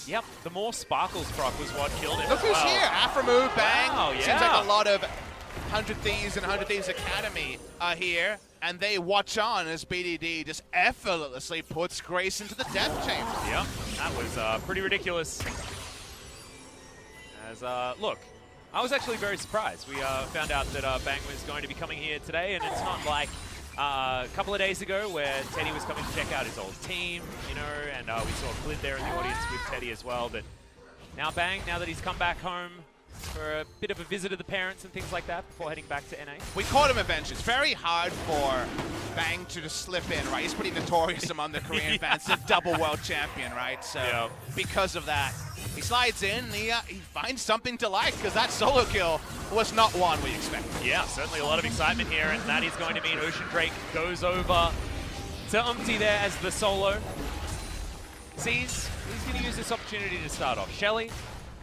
Yep, the more Sparkles proc was what killed him. Look who's here, Afro bang. Wow, yeah. Seems like a lot of 100 Thieves and 100 Thieves Academy are here, and they watch on as BDD just effortlessly puts Grace into the death chamber. Yep, that was pretty ridiculous. As, look, I was actually very surprised. We found out that Bang was going to be coming here today, and it's not like a couple of days ago where Teddy was coming to check out his old team, you know, and we saw Clid there in the audience with Teddy as well. But now Bang, now that he's come back home for a bit of a visit of the parents and things like that before heading back to NA. We caught him eventually. It's very hard for Bang to just slip in, right? He's pretty notorious among the Korean fans. He's a double world champion, right? So because of that, he slides in, he finds something to like, because that solo kill was not one we expected. Yeah, certainly a lot of excitement here, and that is going to mean Ocean Drake goes over to Umti there as the solo. He's going to use this opportunity to start off Shelly,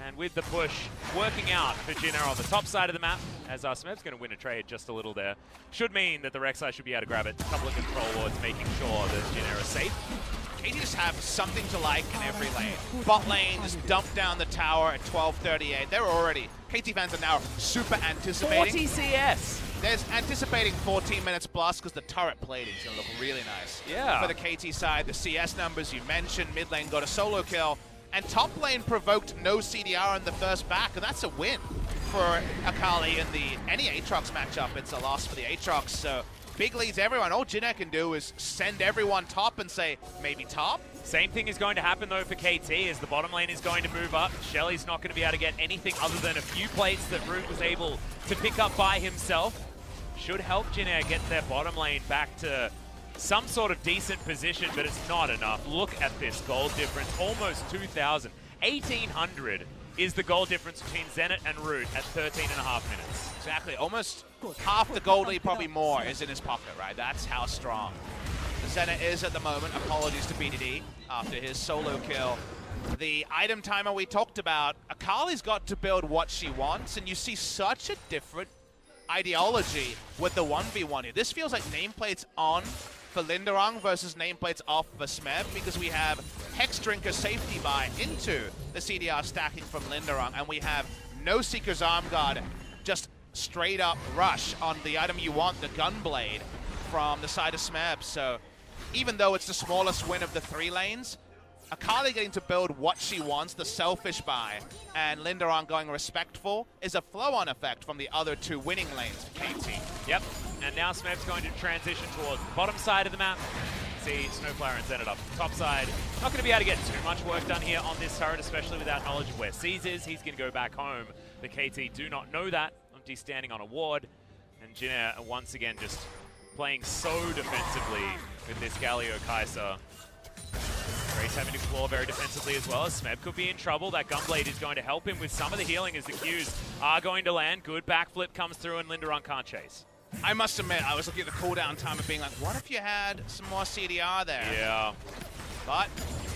and with the push working out for Jin Air on the top side of the map, as Smeb's going to win a trade just a little there. Should mean that the Rek'Sai should be able to grab it. A couple of control wards making sure that Jin Air is safe. KT just have something to like in every lane. Bot lane just dumped down the tower at 12:38. They're already, KT fans are now super anticipating. 40 CS! There's anticipating 14 minutes plus because the turret plating is going to look really nice. Yeah. For the KT side, the CS numbers you mentioned, mid lane got a solo kill, and top lane provoked no CDR in the first back, and that's a win for Akali in any Aatrox matchup. It's a loss for the Aatrox, so big leads everyone. All Jin Air can do is send everyone top and say, maybe top? Same thing is going to happen, though, for KT, as the bottom lane is going to move up. Shelly's not going to be able to get anything other than a few plates that Root was able to pick up by himself. Should help Jin Air get their bottom lane back to some sort of decent position, but it's not enough. Look at this gold difference, almost 2,000. 1,800 is the gold difference between Zenit and Root at 13.5 minutes. Exactly, almost half the gold lead, probably more, is in his pocket, right? That's how strong the Zenit is at the moment. Apologies to BDD after his solo kill. The item timer we talked about, Akali's got to build what she wants, and you see such a different ideology with the 1v1 here. This feels like nameplates on for Lindarang versus nameplates off for Smeb, because we have Hex Drinker safety buy into the CDR stacking from Lindarang, and we have no Seeker's Arm Guard, just straight up rush on the item you want, the Gunblade, from the side of Smeb. So even though it's the smallest win of the 3 lanes, Akali getting to build what she wants, the selfish buy, and Lindarang going respectful is a flow-on effect from the other 2 winning lanes for KT. Yep, and now Smeb's going to transition towards the bottom side of the map. See SnowFlower and Zenit up top side. Not going to be able to get too much work done here on this turret, especially without knowledge of where C's is. He's going to go back home. The KT do not know that. Umti standing on a ward, and Jin Air once again just playing so defensively with this Galio Kai'Sa. Grace having to explore very defensively as well, as Smeb could be in trouble. That Gunblade is going to help him with some of the healing as the Qs are going to land. Good backflip comes through and Lindarang can't chase. I must admit, I was looking at the cooldown time and being like, what if you had some more CDR there? Yeah. But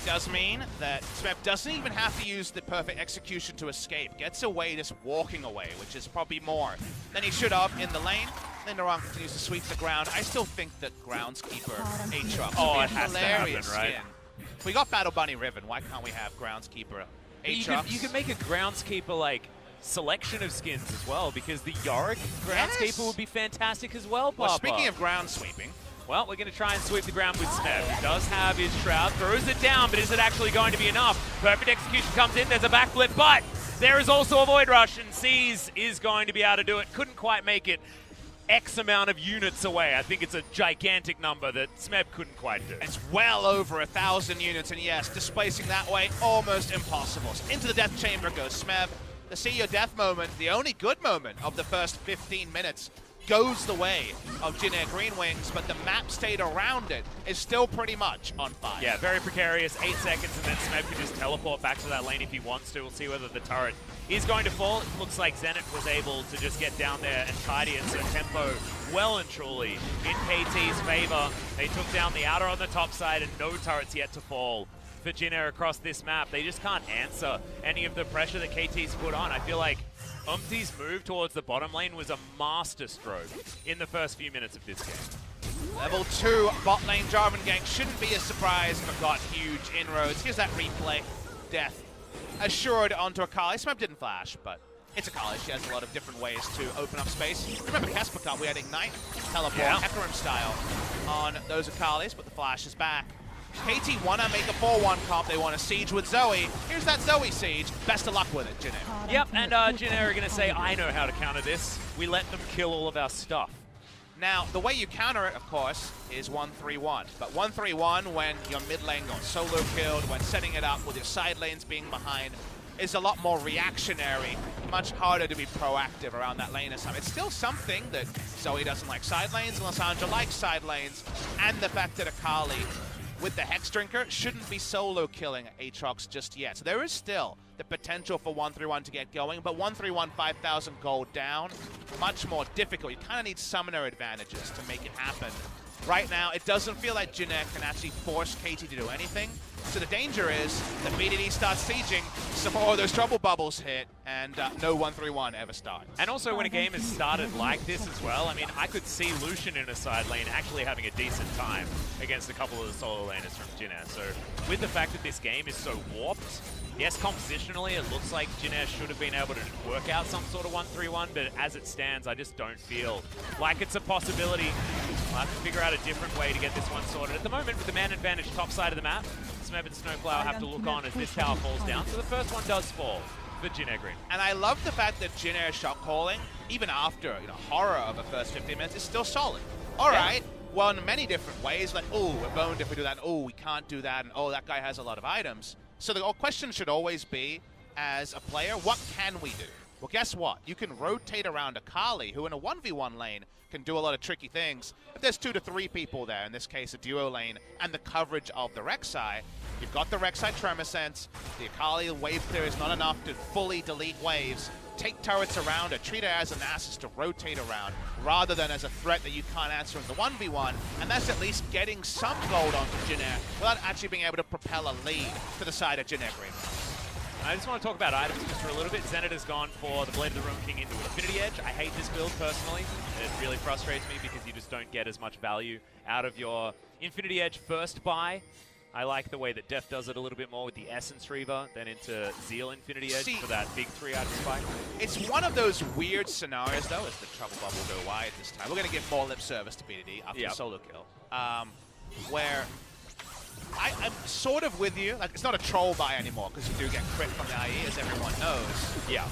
does mean that Smeb doesn't even have to use the perfect execution to escape. Gets away just walking away, which is probably more than he should have in the lane. Lindarang continues to sweep the ground. I still think that Groundskeeper Aatrox would be a hilarious skin. If we got Battle Bunny Riven, why can't we have Groundskeeper Aatrox? You could make a Groundskeeper, like, selection of skins as well, because the Yorick Groundskeeper would be fantastic as well, Papa. Well, speaking of ground sweeping, well, we're going to try and sweep the ground with Smeb. He does have his Shroud, throws it down, but is it actually going to be enough? Perfect execution comes in, there's a backflip, but there is also a Void Rush, and Seas is going to be able to do it. Couldn't quite make it X amount of units away. I think it's a gigantic number that Smeb couldn't quite do. It's well over 1,000 units, and yes, displacing that way, almost impossible. So into the death chamber goes Smeb. The see your death moment, the only good moment of the first 15 minutes, goes the way of Jin Air Greenwings, but the map stayed around it is still pretty much on fire. Yeah, very precarious. 8 seconds, and then Smeb can just teleport back to that lane if he wants to. We'll see whether the turret is going to fall. It looks like Zenit was able to just get down there and tidy it, so tempo well and truly in KT's favor. They took down the outer on the top side, and no turrets yet to fall for Jin Air across this map. They just can't answer any of the pressure that KT's put on. I feel like Umti's move towards the bottom lane was a masterstroke in the first few minutes of this game. Level 2 bot lane Jarvan gank shouldn't be a surprise if it got huge inroads. Here's that replay. Death assured onto Akali. Smeb didn't flash, but it's Akali. She has a lot of different ways to open up space. Remember Casper Cup, we had Ignite, Teleport, Hecarim style on those Akalis, but the flash is back. KT want to make a 4-1 comp. They want to siege with Zoe. Here's that Zoe siege. Best of luck with it, Jin Air. Yep, and Jin Air are going to say, I know how to counter this. We let them kill all of our stuff. Now, the way you counter it, of course, is 1-3-1. But 1-3-1 when your mid lane got solo killed, when setting it up with your side lanes being behind, is a lot more reactionary, much harder to be proactive around that lane as time. It's still something that Zoe doesn't like side lanes, and Lissandra likes side lanes, and the fact that Akali with the Hex Drinker shouldn't be solo killing Aatrox just yet. So there is still the potential for 1-3-1 to get going, but 1-3-1, 5,000 gold down, much more difficult. You kind of need summoner advantages to make it happen. Right now, it doesn't feel like Jin Air can actually force KT to do anything. So the danger is that BDD starts sieging, some more of those trouble bubbles hit, and no 1-3-1 ever start. And also when a game has started like this as well, I mean, I could see Lucian in a side lane actually having a decent time against a couple of the solo laners from Jin Air. So with the fact that this game is so warped, yes, compositionally, it looks like Jin Air should have been able to work out some sort of 1-3-1, but as it stands, I just don't feel like it's a possibility. I'll have to figure out a different way to get this one sorted. At the moment, with the man advantage top side of the map, Smeb and SnowFlower have to look on as this tower falls down, so the first one does fall for Jin Air Green. And I love the fact that Jin Air shot calling, even after horror of the first 15 minutes, is still solid. All right. Well, in many different ways, like, oh, we're boned if we do that, oh, we can't do that, and oh, that guy has a lot of items. So the question should always be, as a player, what can we do? Well, guess what? You can rotate around Akali, who in a 1v1 lane can do a lot of tricky things. If there's 2 to 3 people there, in this case a duo lane, and the coverage of the Rek'Sai, you've got the Rek'Sai Tremor Sense, the Akali wave clear is not enough to fully delete waves. Take turrets around her, treat her as an assist to rotate around, rather than as a threat that you can't answer in the 1v1, and that's at least getting some gold onto Jin Air without actually being able to propel a lead to the side of Jin Air Green. I just want to talk about items just for a little bit. Zenit has gone for the Blade of the Ruin King into Infinity Edge. I hate this build personally. It really frustrates me because you just don't get as much value out of your Infinity Edge first buy. I like the way that Def does it a little bit more with the Essence Reaver, then into Zeal Infinity Edge for that big 3-item spike. It's one of those weird scenarios, though, as the Trouble Bubble go wide this time. We're going to give more lip service to BDD after the solo kill, where I'm sort of with you. Like, it's not a troll buy anymore because you do get crit from the IE, as everyone knows. Yeah.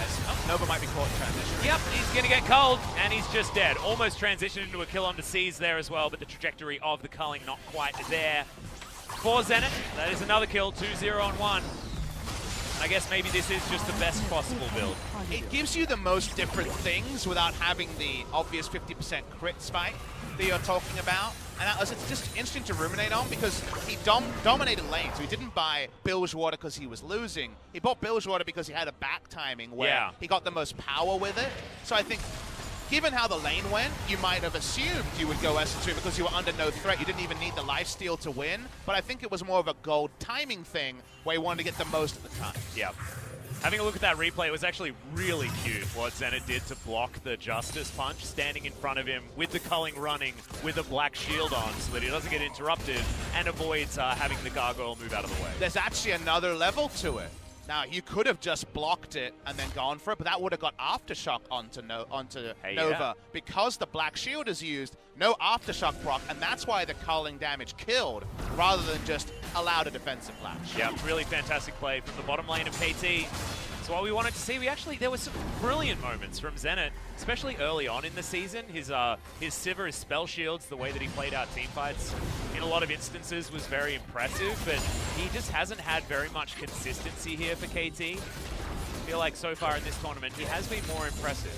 As Nova might be caught in transition. Yep, he's going to get cold, and he's just dead. Almost transitioned into a kill onto Seas there as well, but the trajectory of the culling not quite there. For Zenit, that is another kill, 2-0 on 1. I guess maybe this is just the best possible build. It gives you the most different things without having the obvious 50% crit spike that you're talking about. And it's just interesting to ruminate on because he dominated lanes. So he didn't buy Bilgewater because he was losing. He bought Bilgewater because he had a back timing where he got the most power with it. So I think given how the lane went, you might have assumed you would go S2 because you were under no threat. You didn't even need the lifesteal to win. But I think it was more of a gold timing thing where you wanted to get the most of the time. Yeah. Having a look at that replay, it was actually really cute what Zenit did to block the Justice punch, standing in front of him with the culling running with a black shield on so that he doesn't get interrupted and avoids having the gargoyle move out of the way. There's actually another level to it. Now, you could have just blocked it and then gone for it, but that would have got Aftershock onto Nova. Yeah. Because the Black Shield is used, no Aftershock proc, and that's why the culling damage killed, rather than just allowed a defensive flash. Yeah, really fantastic play from the bottom lane of KT. So what we wanted to see, there were some brilliant moments from Zenit, especially early on in the season. His Sivir, his spell shields, the way that he played out team fights, in a lot of instances was very impressive, but he just hasn't had very much consistency here for KT. I feel like so far in this tournament, he has been more impressive.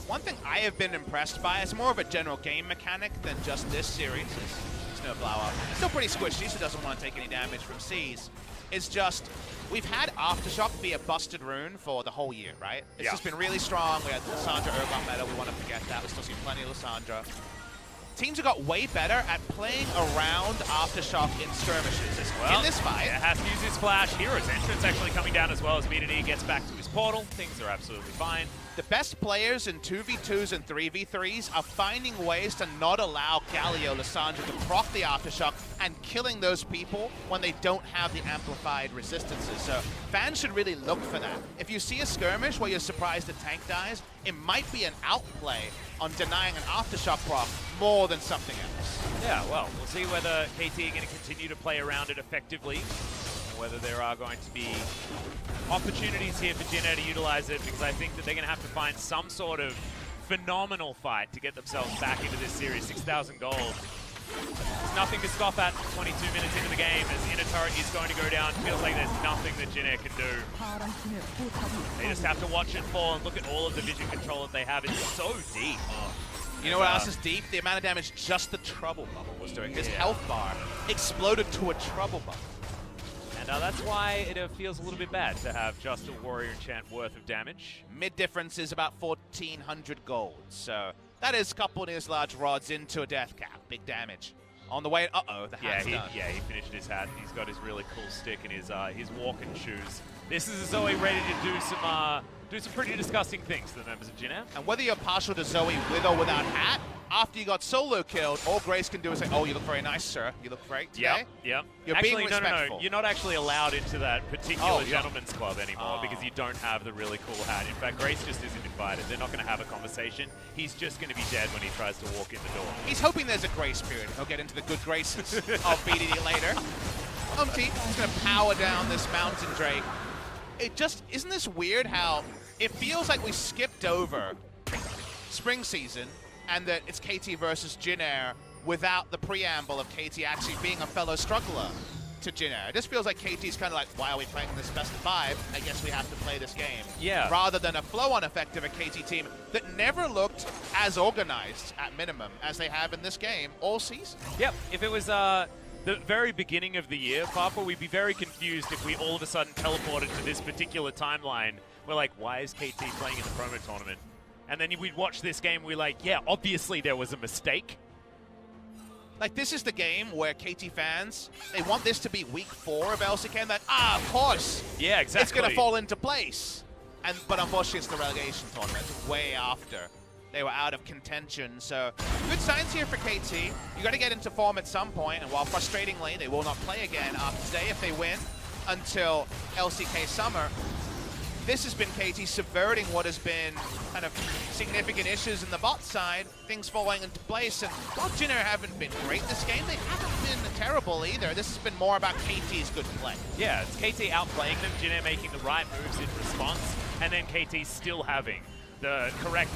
One thing I have been impressed by, it's more of a general game mechanic than just this series, is SnowFlower. Still pretty squishy, so doesn't want to take any damage from C's. It's just, we've had Aftershock be a busted rune for the whole year, right? It's just been really strong. We had Lissandra Urgot meta, we want to forget that. We still see plenty of Lissandra. Teams have got way better at playing around Aftershock in skirmishes. Well, in this fight, has to use his flash. Hero's entrance actually coming down as well as BDD gets back to his portal. Things are absolutely fine. the best players in 2v2s and 3v3s are finding ways to not allow Galio Lissandra to proc the Aftershock and killing those people when they don't have the amplified resistances. So fans should really look for that. If you see a skirmish where you're surprised the tank dies, it might be an outplay on denying an Aftershock proc more than something else. Yeah, well, we'll see whether KT are going to continue to play around it effectively, or whether there are going to be opportunities here for Jin Air to utilize it, because I think that they're going to have to find some sort of phenomenal fight to get themselves back into this series. 6,000 gold. There's nothing to scoff at 22 minutes into the game as Inner Turret is going to go down. Feels like there's nothing that Jin Air can do. They just have to watch it fall and look at all of the vision control that they have. It's so deep. You know what else is deep? The amount of damage just the Trouble Bubble was doing. His health bar exploded to a Trouble Bubble. And that's why it feels a little bit bad to have just a Warrior Enchant worth of damage. Mid difference is about 1,400 gold, so that is coupled his large rods into a death cap. Big damage. On the way, uh-oh, the hat's done. Yeah, he finished his hat. He's got his really cool stick and his walking shoes. This is Zoe ready to do some pretty disgusting things to the members of Jin Air. And whether you're partial to Zoe with or without hat, after you got solo killed, all Grace can do is say, "Oh, you look very nice, sir. You look great today." Yep. You're actually, being respectful. No. You're not actually allowed into that particular gentleman's club anymore because you don't have the really cool hat. In fact, Grace just isn't invited. They're not going to have a conversation. He's just going to be dead when he tries to walk in the door. He's hoping there's a grace period. He'll get into the good graces of BDD later. Umti is going to power down this Mountain Drake. It just, isn't this weird how it feels like we skipped over spring season and that it's KT versus Jin Air without the preamble of KT actually being a fellow struggler to Jin Air. It just feels like KT's kind of like, why are we playing this best of 5? I guess we have to play this game. Yeah. Rather than a flow-on effect of a KT team that never looked as organized, at minimum, as they have in this game all season. Yep. If it was the very beginning of the year, Papa, we'd be very confused if we all of a sudden teleported to this particular timeline. We're like, why is KT playing in the promo tournament? And then we'd watch this game, we're like, yeah, obviously there was a mistake. Like, this is the game where KT fans, they want this to be week 4 of LCK, and like, of course. Yeah, exactly. It's going to fall into place. But unfortunately, it's the relegation tournament, way after they were out of contention. So, good signs here for KT. You got to get into form at some point, and while frustratingly, they will not play again after today if they win until LCK Summer. This has been KT subverting what has been kind of significant issues in the bot side, things falling into place. And while Jin Air haven't been great this game, they haven't been terrible either. This has been more about KT's good play. Yeah, it's KT outplaying them, Jin Air making the right moves in response, and then KT still having the correct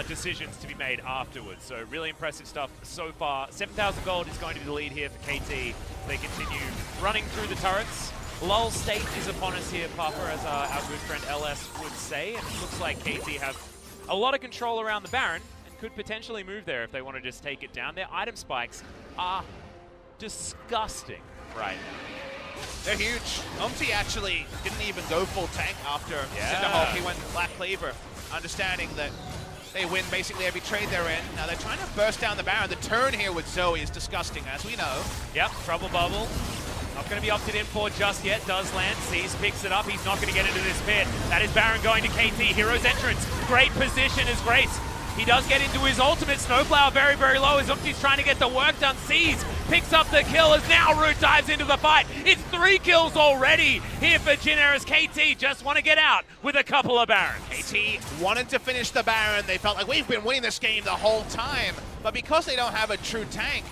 decisions to be made afterwards. So really impressive stuff so far. 7,000 gold is going to be the lead here for KT. They continue running through the turrets. Lull state is upon us here, Papa, as our good friend LS would say. And it looks like KT have a lot of control around the Baron and could potentially move there if they want to just take it down. Their item spikes are disgusting right now. They're huge. Umti actually didn't even go full tank after Cinderhawk. He went Black Cleaver, understanding that They win basically every trade they're in. Now they're trying to burst down the Baron. The turn here with Zoe is disgusting, as we know. Yep, trouble bubble. Not going to be opted in for just yet. Does land. Sees, picks it up. He's not going to get into this pit. That is Baron going to KT. Hero's entrance. Great position is Grace. He does get into his ultimate. SnowFlower very, very low as Umti's trying to get the work done. Sees, picks up the kill as now Root dives into the fight. It's 3 kills already here for Jin Air as KT just want to get out with a couple of Barons. KT wanted to finish the Baron. They felt like we've been winning this game the whole time. But because they don't have a true tank,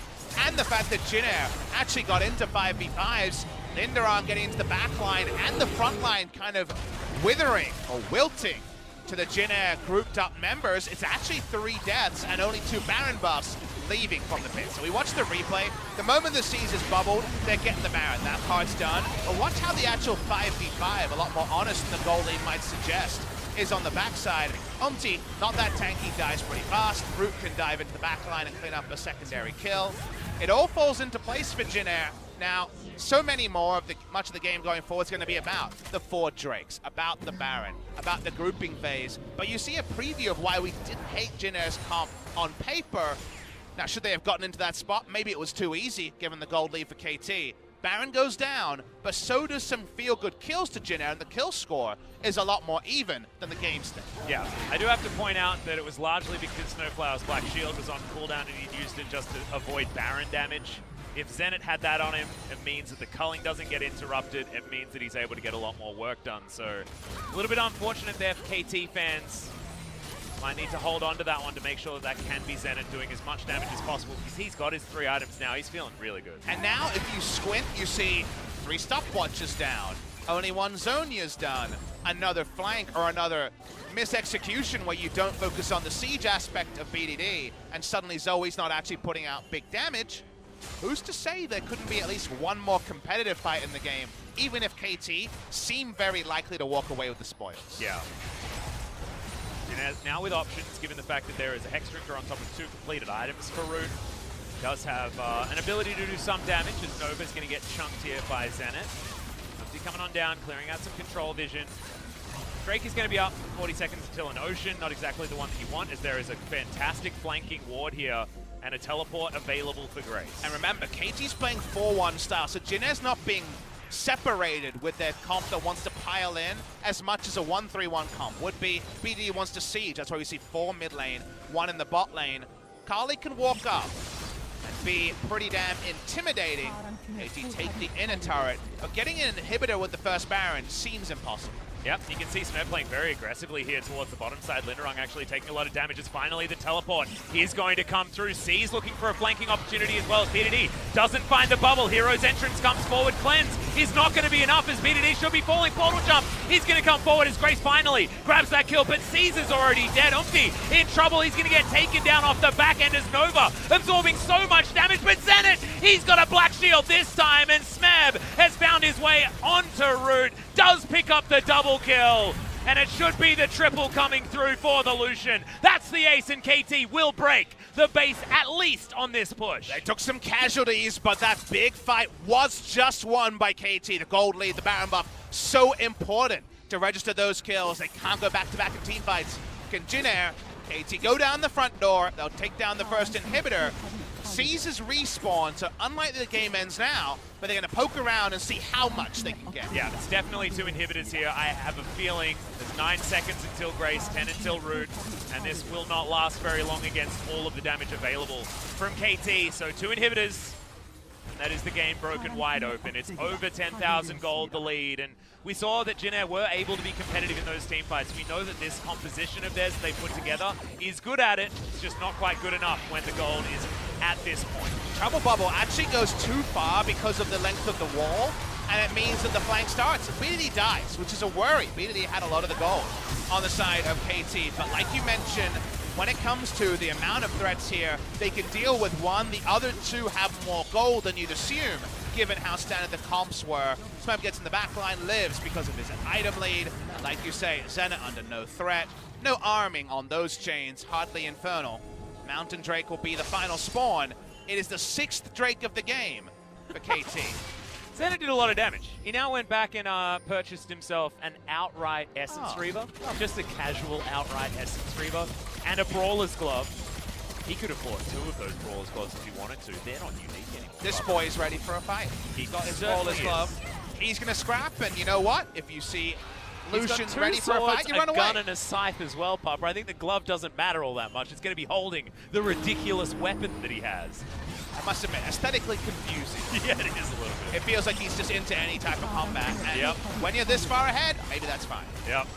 and the fact that Jin Air actually got into 5v5s, Lindarang getting into the back line and the front line kind of withering or wilting to the Jin Air grouped up members. It's actually 3 deaths and only 2 Baron buffs leaving from the pit. So we watch the replay. The moment the Seas is bubbled, they're getting the Baron. That part's done. But watch how the actual 5v5, a lot more honest than the goal lead might suggest, is on the backside. Umti, not that tanky, dies pretty fast. Root can dive into the back line and clean up a secondary kill. It all falls into place for Jin Air. Now, so many more of much of the game going forward is going to be about the 4 Drakes, about the Baron, about the grouping phase. But you see a preview of why we didn't hate Jin Air's comp on paper. Now, should they have gotten into that spot? Maybe it was too easy, given the gold lead for KT. Baron goes down, but so does some feel-good kills to Jin Air, and the kill score is a lot more even than the game state. Yeah, I do have to point out that it was largely because SnowFlower's Black Shield was on cooldown and he'd used it just to avoid Baron damage. If Zenit had that on him, it means that the culling doesn't get interrupted. It means that he's able to get a lot more work done. So a little bit unfortunate there for KT fans. Might need to hold on to that one to make sure that can be Zenit doing as much damage as possible because he's got his 3 items now. He's feeling really good. And now if you squint, you see 3 stopwatches down. Only 1 Zonya's done. Another flank or another misexecution where you don't focus on the siege aspect of BDD and suddenly Zoe's not actually putting out big damage. Who's to say there couldn't be at least one more competitive fight in the game, even if KT seem very likely to walk away with the spoils? Yeah. And now with options, given the fact that there is a Hex Drinker on top of 2 completed items for Root, does have an ability to do some damage as Nova's going to get chunked here by Zenit. Umti coming on down, clearing out some control vision. Drake is going to be up 40 seconds until an Ocean, not exactly the one that you want, as there is a fantastic flanking ward here and a teleport available for Grace. And remember, KT's playing 4-1 style, so Jin Air's not being separated with their comp that wants to pile in as much as a 1-3-1 comp would be. BD wants to siege, that's why we see 4 mid lane, 1 in the bot lane. Kali can walk up and be pretty damn intimidating. KT take the inner turret, but getting an inhibitor with the first Baron seems impossible. Yep, you can see Smeb playing very aggressively here towards the bottom side. Lindarang actually taking a lot of damage as finally the teleport is going to come through. C's looking for a flanking opportunity as well as BDD doesn't find the bubble. Hero's entrance comes forward. Cleanse is not going to be enough as BDD should be falling. Portal jump. He's going to come forward as Grace finally grabs that kill, but C's is already dead. Umti in trouble. He's going to get taken down off the back end as Nova absorbing so much damage, but Zenit, he's got a Black Shield this time, and Smeb has found his way onto Root. Does pick up the double kill, and it should be the triple coming through for the Lucian. That's the ace, and KT will break the base at least on this push. They took some casualties, but that big fight was just won by KT. The gold lead, the Baron buff, so important to register those kills. They can't go back-to-back in team fights. Can Jin Air, KT go down the front door, they'll take down the first inhibitor. Sees his respawn, so unlike the game ends now, but they're going to poke around and see how much they can get. Yeah, it's definitely 2 inhibitors here. I have a feeling there's 9 seconds until Grace, 10 until Root, and this will not last very long against all of the damage available from KT. So 2 inhibitors, and that is the game broken wide open. It's over 10,000 gold, the lead, and we saw that Jin Air were able to be competitive in those team fights. We know that this composition of theirs they put together is good at it. It's just not quite good enough when the gold is at this point. Trouble Bubble actually goes too far because of the length of the wall, and it means that the flank starts. BDD dies, which is a worry. BDD had a lot of the gold on the side of KT, but like you mentioned, when it comes to the amount of threats here, they can deal with one. The other 2 have more gold than you'd assume, given how standard the comps were. Smeb gets in the back line, lives because of his item lead. And like you say, Zenit under no threat. No arming on those chains, hardly infernal. Mountain Drake will be the final spawn. It is the 6th Drake of the game for KT. Zenit did a lot of damage. He now went back and purchased himself an outright Essence Reaver. Just a casual outright Essence Reaver. and a Brawler's Glove. He could have fought 2 of those Brawler's Gloves if he wanted to. They're not unique anymore. This boy's ready for a fight. He's got his Brawler's Glove. He's going to scrap, and you know what? If you see Lucian's ready for a fight, you run away. A gun and a scythe as well, Papa. I think the glove doesn't matter all that much. It's going to be holding the ridiculous weapon that he has. I must admit, aesthetically confusing. Yeah, it is a little bit. It feels like he's just into any type of combat. And when you're this far ahead, maybe that's fine. Yep.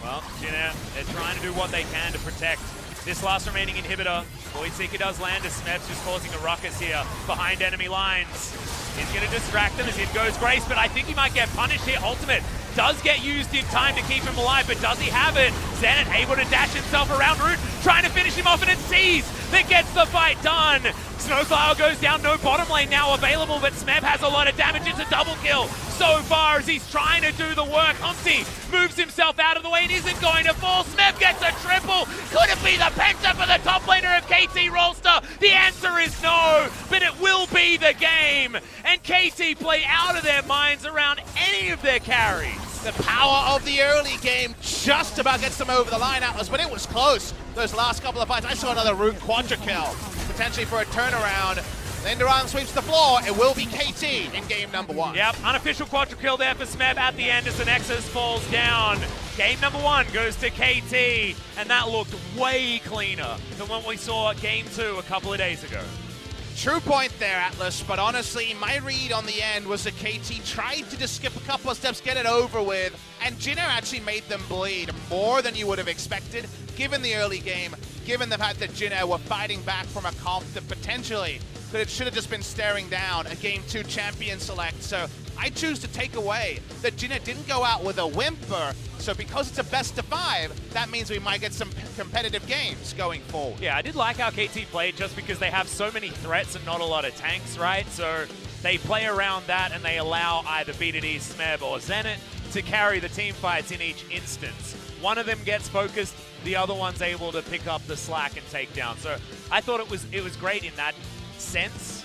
Well, Jin Air, they're trying to do what they can to protect this last remaining inhibitor. Voidseeker does land as Smeb's just causing a ruckus here behind enemy lines. He's going to distract them as in goes Grace, but I think he might get punished here. Ultimate does get used in time to keep him alive, but does he have it? Zenit able to dash himself around Root, trying to finish him off, and it's Seas that gets the fight done. SnowFlower goes down, no bottom lane now available, but Smeb has a lot of damage. It's a double kill so far as he's trying to do the work. Umti moves himself out of the way and isn't going to fall. Smeb gets a triple. Could it be the penta for the top laner of KT Rolster? The answer is no, but it will be the game. And KT play out of their minds around any of their carries. The power of the early game just about gets them over the line, Atlas, but it was close. Those last couple of fights, I saw another Root quadra kill, potentially for a turnaround. Lindarang sweeps the floor. It will be KT in game number 1. Yep, unofficial quadra kill there for Smeb at the end as the Nexus falls down. Game number 1 goes to KT, and that looked way cleaner than what we saw game 2 a couple of days ago. True point there, Atlas, but honestly, my read on the end was that KT tried to just skip a couple of steps, get it over with, and Jin Air actually made them bleed more than you would have expected, given the early game, given the fact that Jin Air were fighting back from a comp that potentially should have just been staring down a Game 2 champion select. So I choose to take away that Jin Air didn't go out with a whimper, so because it's a best of 5, that means we might get some competitive games going forward. Yeah, I did like how KT played just because they have so many threats and not a lot of tanks, right? So they play around that and they allow either BDD, Smeb, or Zenit to carry the team fights in each instance. One of them gets focused, the other one's able to pick up the slack and take down. So I thought it was great in that sense.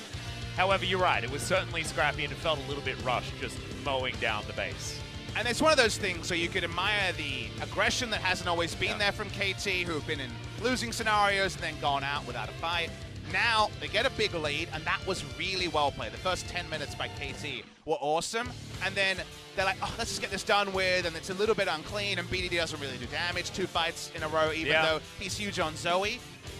However, you're right, it was certainly scrappy and it felt a little bit rushed just mowing down the base. And it's one of those things where you could admire the aggression that hasn't always been there from KT, who have been in losing scenarios and then gone out without a fight. Now they get a big lead, and that was really well played. The first 10 minutes by KT were awesome, and then they're like, oh, let's just get this done with, and it's a little bit unclean, and BDD doesn't really do damage. 2 fights in a row, even though he's huge on Zoe.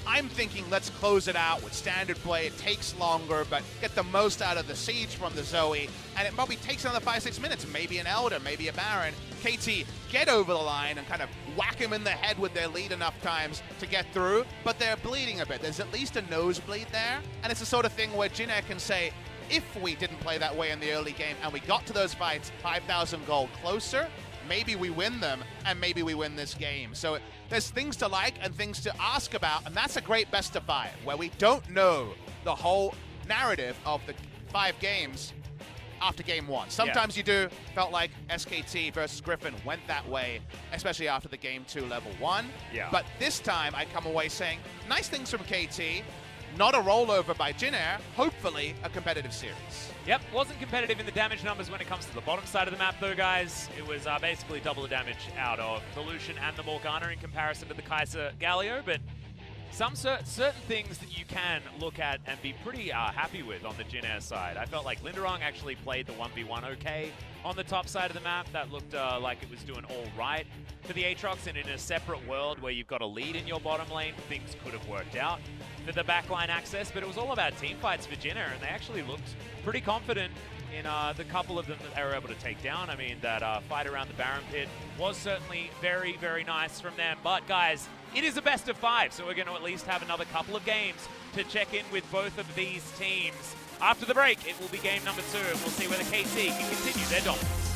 I'm thinking let's close it out with standard play. It takes longer, but get the most out of the siege from the Zoe, and it probably takes another 5-6 minutes. Maybe an Elder, maybe a Baron. KT get over the line and kind of whack him in the head with their lead enough times to get through, but they're bleeding a bit. There's at least a nosebleed there, and it's the sort of thing where Jin Air can say, if we didn't play that way in the early game and we got to those fights 5,000 gold closer, maybe we win them, and maybe we win this game. So there's things to like and things to ask about, and that's a great best of 5, where we don't know the whole narrative of the 5 games after game 1. Sometimes you do. Felt like SKT versus Griffin went that way, especially after the game 2 level 1. But this time I come away saying, nice things from KT, not a rollover by Jin Air, hopefully a competitive series. Yep, wasn't competitive in the damage numbers when it comes to the bottom side of the map though, guys. It was basically double the damage out of the Lucian and the Morgana in comparison to the Kai'Sa Galio, but some certain things that you can look at and be pretty happy with on the Jin Air side. I felt like Lindarang actually played the 1v1 okay on the top side of the map. That looked like it was doing all right for the Aatrox, and in a separate world where you've got a lead in your bottom lane, things could have worked out for the backline access, but it was all about team fights for Jin Air, and they actually looked pretty confident in the couple of them that they were able to take down. I mean, that fight around the Baron Pit was certainly very, very nice from them. But guys, it is a best of 5, so we're going to at least have another couple of games to check in with both of these teams. After the break, it will be game number 2, and we'll see whether KT can continue their dominance.